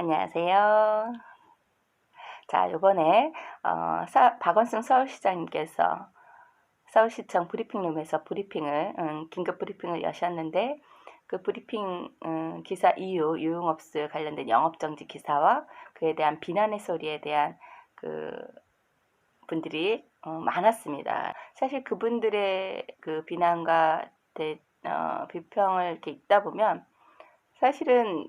안녕하세요. 자, 요번에 박원순 서울시장님께서 서울시청 브리핑룸에서 긴급 브리핑을 여셨는데, 그 브리핑 기사 이후 유흥업소에 관련된 영업정지 기사와 그에 대한 비난의 소리에 대한 그 분들이 많았습니다. 사실 그분들의 그 비난과 비평을 이렇게 읽다 보면 사실은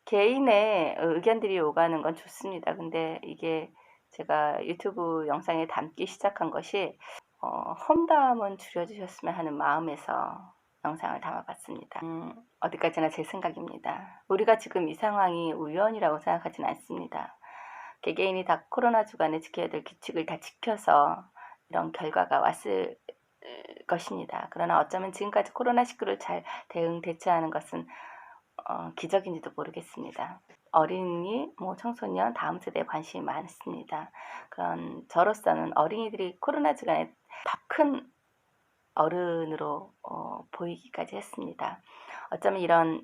개인의 의견들이 오가는 건 좋습니다. 근데 이게 제가 유튜브 영상에 담기 시작한 것이 험담은 줄여주셨으면 하는 마음에서 영상을 담아봤습니다. 어디까지나 제 생각입니다. 우리가 지금 이 상황이 우연이라고 생각하진 않습니다. 개개인이 다 코로나 주간에 지켜야 될 규칙을 다 지켜서 이런 결과가 왔을 것입니다. 그러나 어쩌면 지금까지 코로나19를 잘 대처하는 것은 기적인지도 모르겠습니다. 어린이, 청소년, 다음 세대에 관심이 많습니다. 그런 저로서는 어린이들이 코로나 주간에 더 큰 어른으로 보이기까지 했습니다. 어쩌면 이런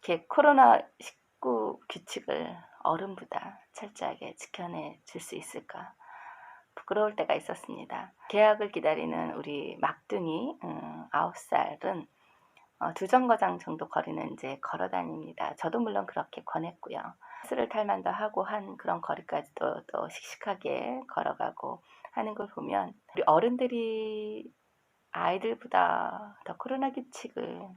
코로나19 규칙을 어른보다 철저하게 지켜내 줄 수 있을까 부끄러울 때가 있었습니다. 개학을 기다리는 우리 막둥이 9살은 2정거장 정도 거리는 이제 걸어 다닙니다. 저도 물론 그렇게 권했고요. 버스를 탈 만도 하고 한 그런 거리까지도 또 씩씩하게 걸어가고 하는 걸 보면 우리 어른들이 아이들보다 더 코로나 규칙을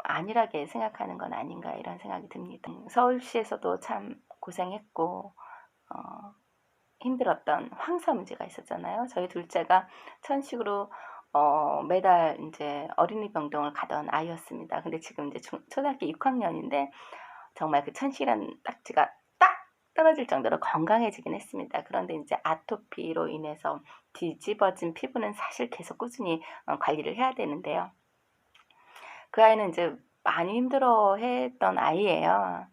안일하게 생각하는 건 아닌가 이런 생각이 듭니다. 서울시에서도 참 고생했고 힘들었던 황사 문제가 있었잖아요. 저희 둘째가 천식으로 매달 이제 어린이 병동을 가던 아이였습니다. 근데 지금 이제 초등학교 6학년인데 정말 그 천식이라는 딱지가 딱 떨어질 정도로 건강해지긴 했습니다. 그런데 이제 아토피로 인해서 뒤집어진 피부는 사실 계속 꾸준히 관리를 해야 되는데요. 그 아이는 이제 많이 힘들어했던 아이예요.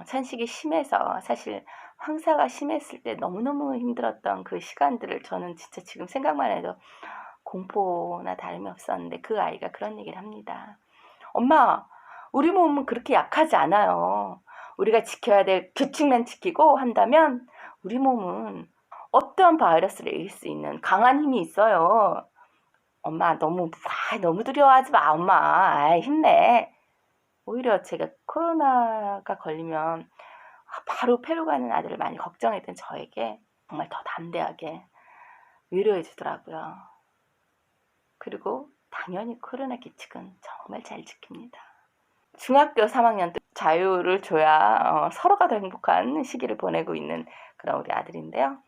천식이 심해서 사실 황사가 심했을 때 너무너무 힘들었던 그 시간들을 저는 진짜 지금 생각만 해도 공포나 다름이 없었는데 그 아이가 그런 얘기를 합니다. 엄마, 우리 몸은 그렇게 약하지 않아요. 우리가 지켜야 될 규칙만 지키고 한다면 우리 몸은 어떠한 바이러스를 이길 수 있는 강한 힘이 있어요. 엄마 너무 두려워하지 마, 엄마. 힘내. 오히려 제가 코로나가 걸리면 바로 폐로 가는 아들을 많이 걱정했던 저에게 정말 더 담대하게 위로해 주더라고요. 그리고 당연히 코로나 규칙은 정말 잘 지킵니다. 중학교 3학년 때 자유를 줘야 서로가 더 행복한 시기를 보내고 있는 그런 우리 아들인데요.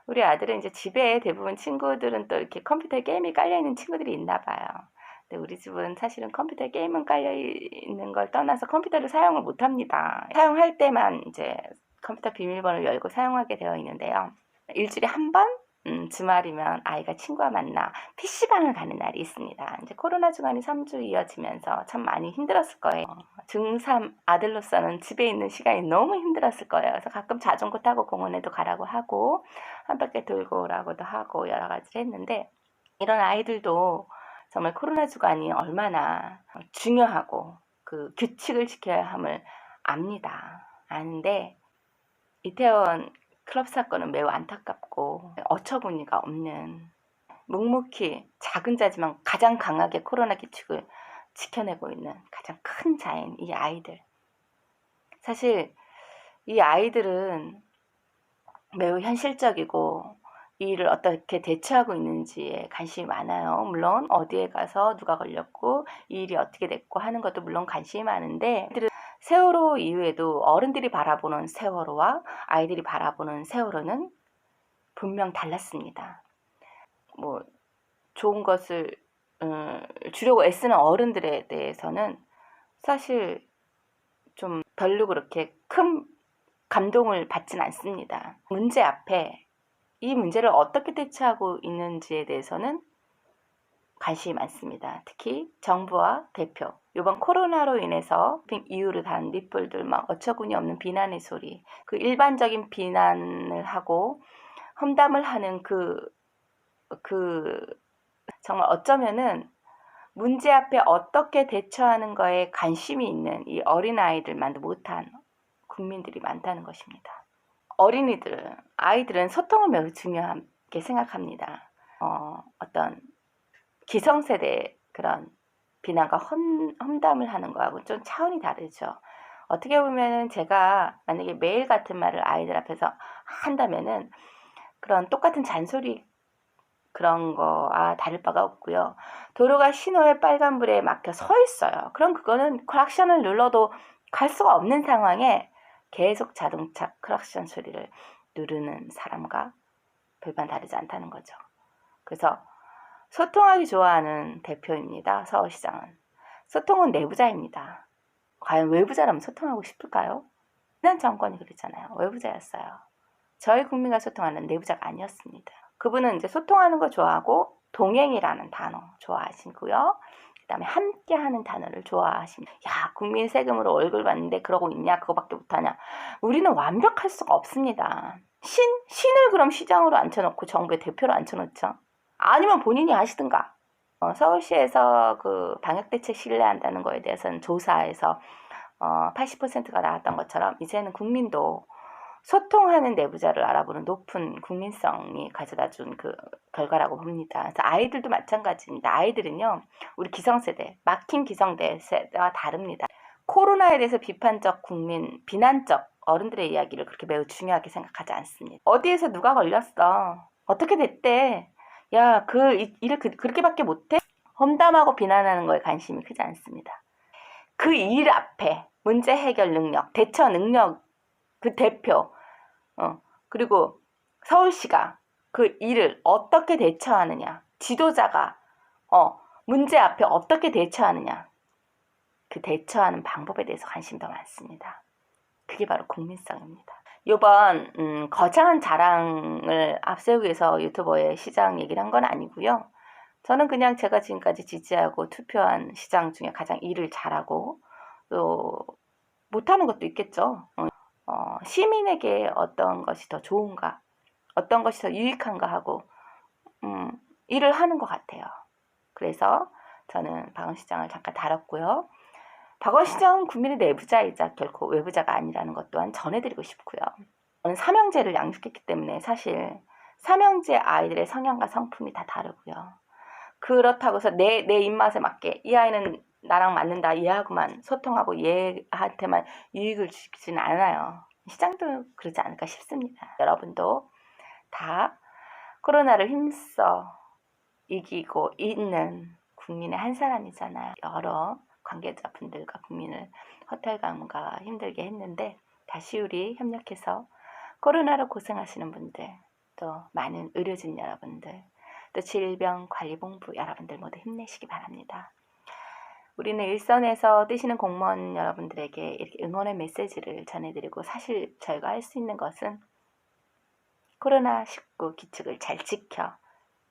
우리 아들은 이제 집에 대부분 친구들은 또 이렇게 컴퓨터에 게임이 깔려있는 친구들이 있나 봐요. 근데 우리 집은 사실은 컴퓨터에 게임은 깔려있는 걸 떠나서 컴퓨터를 사용을 못합니다. 사용할 때만 이제 컴퓨터 비밀번호를 열고 사용하게 되어 있는데요. 일주일에 한 번? 주말이면 아이가 친구와 만나 PC방을 가는 날이 있습니다. 이제 코로나 주간이 3주 이어지면서 참 많이 힘들었을 거예요. 중3 아들로서는 집에 있는 시간이 너무 힘들었을 거예요. 그래서 가끔 자전거 타고 공원에도 가라고 하고 한 바퀴 돌고 오라고도 하고 여러 가지를 했는데, 이런 아이들도 정말 코로나 주간이 얼마나 중요하고 그 규칙을 지켜야 함을 압니다. 아는데 이태원 클럽 사건은 매우 안타깝고 어처구니가 없는, 묵묵히 작은 자지만 가장 강하게 코로나 규칙을 지켜내고 있는 가장 큰 자인 이 아이들. 사실 이 아이들은 매우 현실적이고 이 일을 어떻게 대처하고 있는지에 관심이 많아요. 물론 어디에 가서 누가 걸렸고 이 일이 어떻게 됐고 하는 것도 물론 관심이 많은데, 세월호 이후에도 어른들이 바라보는 세월호와 아이들이 바라보는 세월호는 분명 달랐습니다. 좋은 것을 주려고 애쓰는 어른들에 대해서는 사실 좀 별로 그렇게 큰 감동을 받진 않습니다. 문제 앞에 이 문제를 어떻게 대처하고 있는지에 대해서는 관심이 많습니다. 특히 정부와 대표, 이번 코로나로 인해서 이유로 단 립불들 막 어처구니 없는 비난의 소리, 그 일반적인 비난을 하고 험담을 하는 그 정말 어쩌면은 문제 앞에 어떻게 대처하는 거에 관심이 있는 이 어린아이들만도 못한 국민들이 많다는 것입니다. 아이들은 소통을 매우 중요하게 생각합니다. 어떤 기성세대 그런 비난과 험담을 하는 거하고 좀 차원이 다르죠. 어떻게 보면은 제가 만약에 매일 같은 말을 아이들 앞에서 한다면은 그런 똑같은 잔소리 그런 거와 다를 바가 없고요. 도로가 신호에 빨간불에 막혀 서 있어요. 그럼 그거는 클락션을 눌러도 갈 수가 없는 상황에 계속 자동차 클락션 소리를 누르는 사람과 별반 다르지 않다는 거죠. 그래서 소통하기 좋아하는 대표입니다. 서울시장은. 소통은 내부자입니다. 과연 외부자라면 소통하고 싶을까요? 지난 정권이 그랬잖아요. 외부자였어요. 저희 국민과 소통하는 내부자가 아니었습니다. 그분은 이제 소통하는 거 좋아하고 동행이라는 단어 좋아하시고요. 그 다음에 함께하는 단어를 좋아하십니다. 야, 국민 세금으로 월급 받는데 그러고 있냐? 그거밖에 못하냐? 우리는 완벽할 수가 없습니다. 신을 그럼 시장으로 앉혀놓고 정부의 대표로 앉혀놓죠. 아니면 본인이 하시든가. 서울시에서 그 방역대책 신뢰한다는 거에 대해서는 조사에서 80%가 나왔던 것처럼 이제는 국민도 소통하는 내부자를 알아보는 높은 국민성이 가져다 준 그 결과라고 봅니다. 그래서 아이들도 마찬가지입니다. 아이들은요, 우리 기성세대, 막힌 기성세대와 다릅니다. 코로나에 대해서 비판적 비난적 어른들의 이야기를 그렇게 매우 중요하게 생각하지 않습니다. 어디에서 누가 걸렸어? 어떻게 됐대? 야, 일을 그렇게밖에 못해? 험담하고 비난하는 거에 관심이 크지 않습니다. 그 일 앞에 문제 해결 능력, 대처 능력, 그 대표, 그리고 서울시가 그 일을 어떻게 대처하느냐, 지도자가 문제 앞에 어떻게 대처하느냐, 그 대처하는 방법에 대해서 관심이 더 많습니다. 그게 바로 국민성입니다. 이번 거창한 자랑을 앞세우기 위해서 유튜버의 시장 얘기를 한 건 아니고요. 저는 그냥 제가 지금까지 지지하고 투표한 시장 중에 가장 일을 잘하고 또 못하는 것도 있겠죠. 시민에게 어떤 것이 더 좋은가, 어떤 것이 더 유익한가 하고 일을 하는 것 같아요. 그래서 저는 박원시장을 잠깐 다뤘고요. 박원시장은 국민의 내부자이자 결코 외부자가 아니라는 것 또한 전해드리고 싶고요. 저는 삼형제를 양육했기 때문에 사실 삼형제 아이들의 성향과 성품이 다 다르고요. 그렇다고 해서 내 입맛에 맞게 이 아이는 나랑 맞는다 얘하고만 소통하고 얘한테만 유익을 주지는 않아요. 시장도 그러지 않을까 싶습니다. 여러분도 다 코로나를 힘써 이기고 있는 국민의 한 사람이잖아요. 여러 관계자분들과 국민을 허탈감과 힘들게 했는데 다시 우리 협력해서 코로나로 고생하시는 분들, 또 많은 의료진 여러분들, 또 질병관리본부 여러분들 모두 힘내시기 바랍니다. 우리는 일선에서 뛰시는 공무원 여러분들에게 이렇게 응원의 메시지를 전해드리고 사실 저희가 할 수 있는 것은 코로나19 규칙을 잘 지켜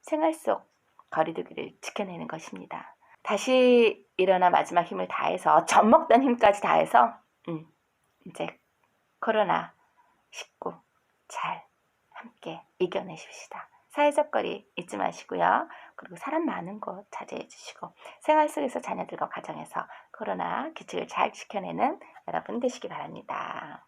생활 속 거리두기를 지켜내는 것입니다. 다시 일어나 마지막 힘을 다해서 젖먹던 힘까지 다해서 이제 코로나19 잘 함께 이겨내십시다. 사회적 거리 잊지 마시고요. 그리고 사람 많은 곳 자제해 주시고 생활 속에서 자녀들과 가정에서 코로나 규칙을 잘 지켜내는 여러분 되시기 바랍니다.